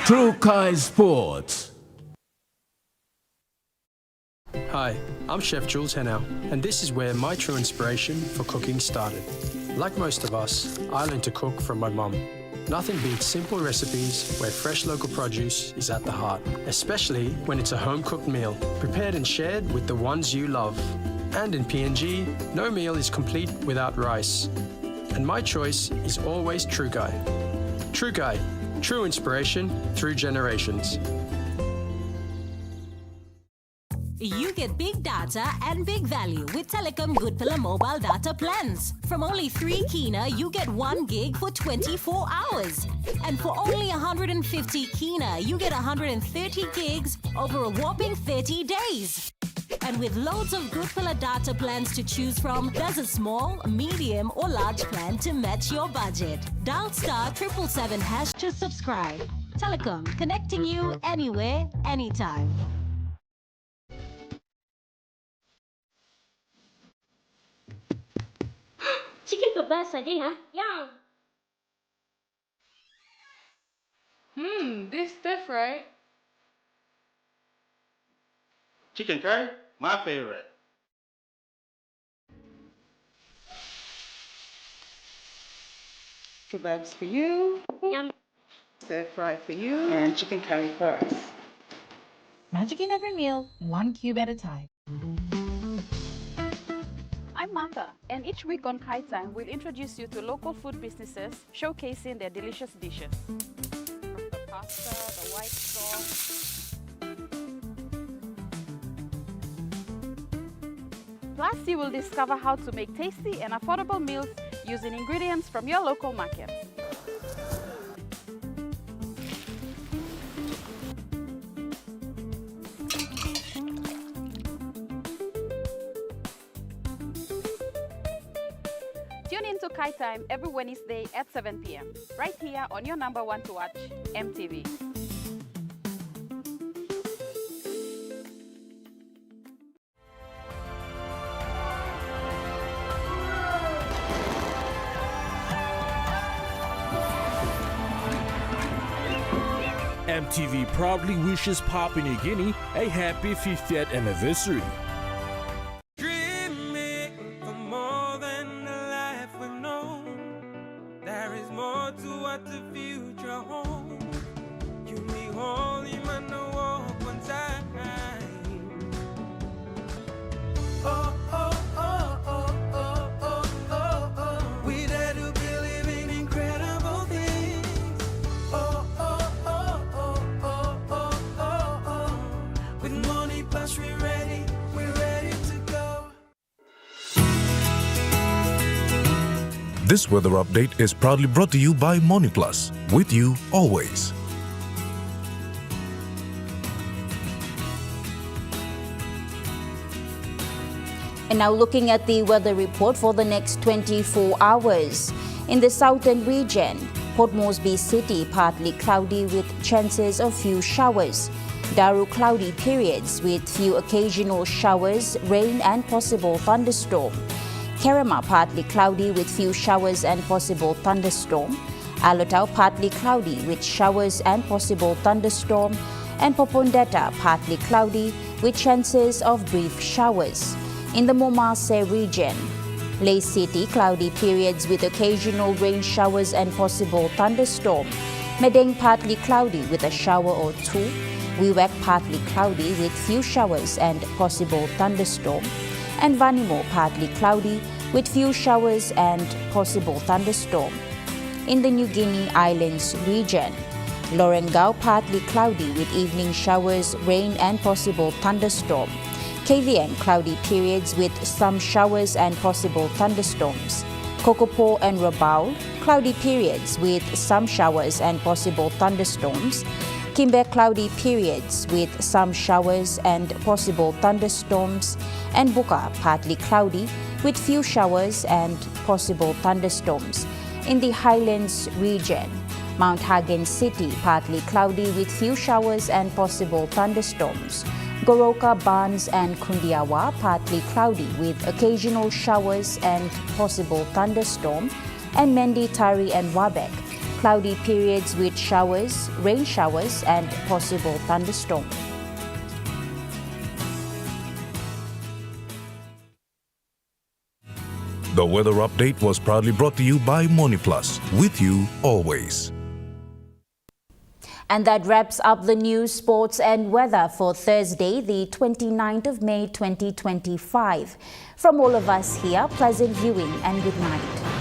Trukai Sports. Hi, I'm Chef Jules Henao, and this is where my true inspiration for cooking started. Like most of us, I learned to cook from my mum. Nothing beats simple recipes where fresh local produce is at the heart, especially when it's a home-cooked meal, prepared and shared with the ones you love. And in PNG, no meal is complete without rice. And my choice is always Trukai. Trukai, true inspiration through generations. You get big data and big value with Telecom Good Pillar mobile data plans. From only 3 kina, you get 1 gig for 24 hours. And for only 150 kina, you get 130 gigs over a whopping 30 days. And with loads of Good Pillar data plans to choose from, there's a small, medium or large plan to match your budget. Dial *777# to subscribe. Telecom, connecting you anywhere, anytime. Chicken kebab saja ya? Yum! This different. Chicken curry, my favorite. Kebabs for you. Yum! Stir fry for you. And chicken curry for us. Magic in every meal, 1 cube at a time. I'm Martha, and each week on Kai Time, we'll introduce you to local food businesses showcasing their delicious dishes. From the pasta, the white sauce. Plus, you will discover how to make tasty and affordable meals using ingredients from your local markets. Tune in to Kai Time every Wednesday at 7 p.m. right here on your number 1 to watch, EMTV. MTV proudly wishes Papua New Guinea a happy 50th anniversary. Dreaming for more than the life we've known. There is more to what the future holds. You me holy man, no walk one time. Oh, oh, oh, oh, oh, oh, oh, oh. We dare to believe in incredible things. Oh, oh, oh, oh, oh, oh, oh, oh. With money plus we're ready to go. This weather update is proudly brought to you by MoneyPlus, with you always. And now looking at the weather report for the next 24 hours. In the southern region, Port Moresby City partly cloudy with chances of few showers. Daru cloudy periods with few occasional showers, rain and possible thunderstorm. Kerema partly cloudy with few showers and possible thunderstorm. Alotau partly cloudy with showers and possible thunderstorm. And Popondetta partly cloudy with chances of brief showers. In the Momase region, Leh City cloudy periods with occasional rain showers and possible thunderstorm. Medeng partly cloudy with a shower or two. Wewak partly cloudy with few showers and possible thunderstorm. And Vanimo partly cloudy with few showers and possible thunderstorm. In the New Guinea Islands region, Lorengau partly cloudy with evening showers, rain and possible thunderstorm. KVM cloudy periods with some showers and possible thunderstorms. Kokopo and Rabaul cloudy periods with some showers and possible thunderstorms. Kimber cloudy periods with some showers and possible thunderstorms, and Buka partly cloudy with few showers and possible thunderstorms. In the Highlands region, Mount Hagen City partly cloudy with few showers and possible thunderstorms. Goroka, Barnes and Kundiawa partly cloudy with occasional showers and possible thunderstorm, and Mendi, Tari and Wabek cloudy periods with showers, rain showers and possible thunderstorm. The weather update was proudly brought to you by MoneyPlus, with you always. And that wraps up the news, sports and weather for Thursday, the 29th of May 2025. From all of us here, pleasant viewing and good night.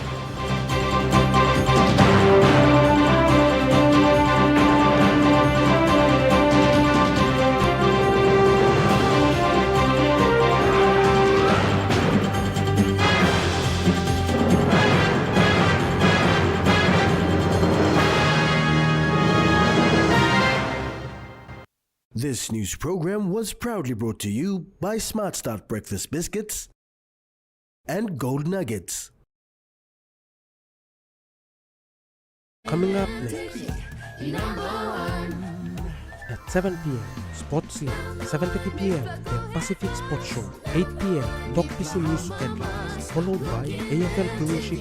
This news program was proudly brought to you by Smart Start Breakfast Biscuits and Gold Nuggets. Coming up next, at 7 p.m., Sports Link, 7:30 p.m., the Pacific Sports Show, 8 p.m., Doc PC News Headlines, followed by AFL Premiership